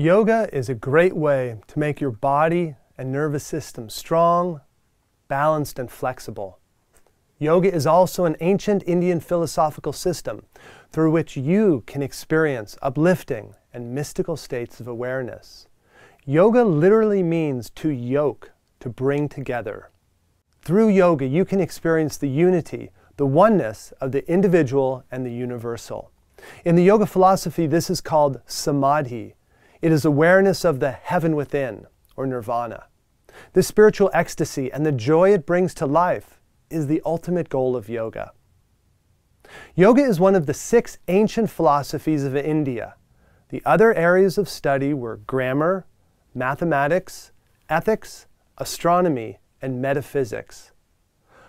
Yoga is a great way to make your body and nervous system strong, balanced, and flexible. Yoga is also an ancient Indian philosophical system through which you can experience uplifting and mystical states of awareness. Yoga literally means to yoke, to bring together. Through yoga, you can experience the unity, the oneness of the individual and the universal. In the yoga philosophy, this is called samadhi. It is awareness of the heaven within, or nirvana. This spiritual ecstasy and the joy it brings to life is the ultimate goal of yoga. Yoga is one of the 6 ancient philosophies of India. The other areas of study were grammar, mathematics, ethics, astronomy, and metaphysics.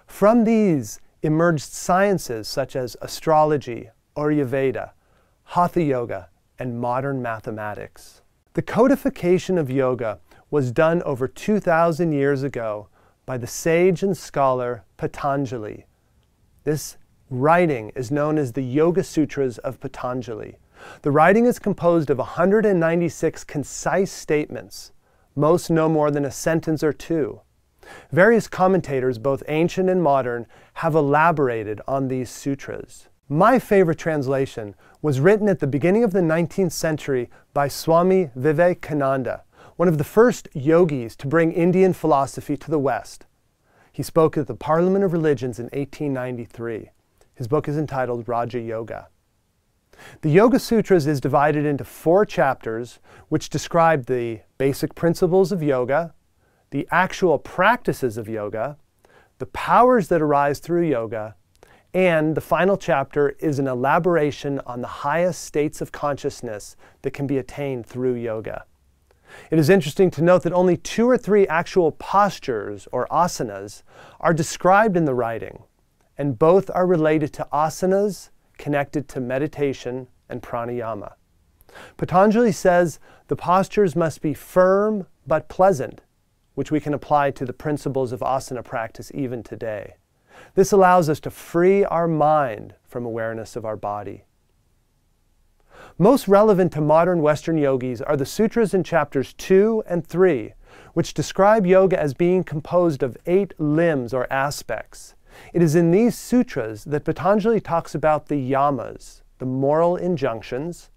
From these emerged sciences such as astrology, Ayurveda, Hatha Yoga, and modern mathematics. The codification of yoga was done over 2,000 years ago by the sage and scholar Patanjali. This writing is known as the Yoga Sutras of Patanjali. The writing is composed of 196 concise statements, most no more than a sentence or two. Various commentators, both ancient and modern, have elaborated on these sutras. My favorite translation was written at the beginning of the 19th century by Swami Vivekananda, one of the first yogis to bring Indian philosophy to the West. He spoke at the Parliament of Religions in 1893. His book is entitled Raja Yoga. The Yoga Sutras is divided into 4 chapters which describe the basic principles of yoga, the actual practices of yoga, the powers that arise through yoga, and the final chapter is an elaboration on the highest states of consciousness that can be attained through yoga. It is interesting to note that only 2 or 3 actual postures, or asanas, are described in the writing, and both are related to asanas connected to meditation and pranayama. Patanjali says the postures must be firm but pleasant, which we can apply to the principles of asana practice even today. This allows us to free our mind from awareness of our body. Most relevant to modern Western yogis are the sutras in chapters 2 and 3, which describe yoga as being composed of 8 limbs or aspects. It is in these sutras that Patanjali talks about the yamas, the moral injunctions,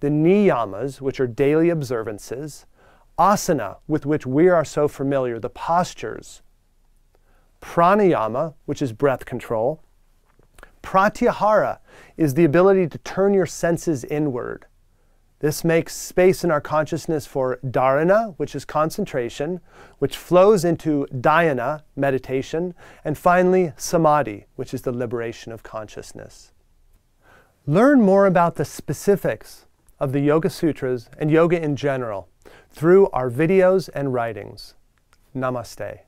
the niyamas, which are daily observances, asana, with which we are so familiar, the postures, pranayama, which is breath control. Pratyahara is the ability to turn your senses inward. This makes space in our consciousness for dharana, which is concentration, which flows into dhyana, meditation, and finally samadhi, which is the liberation of consciousness. Learn more about the specifics of the Yoga Sutras and yoga in general through our videos and writings. Namaste.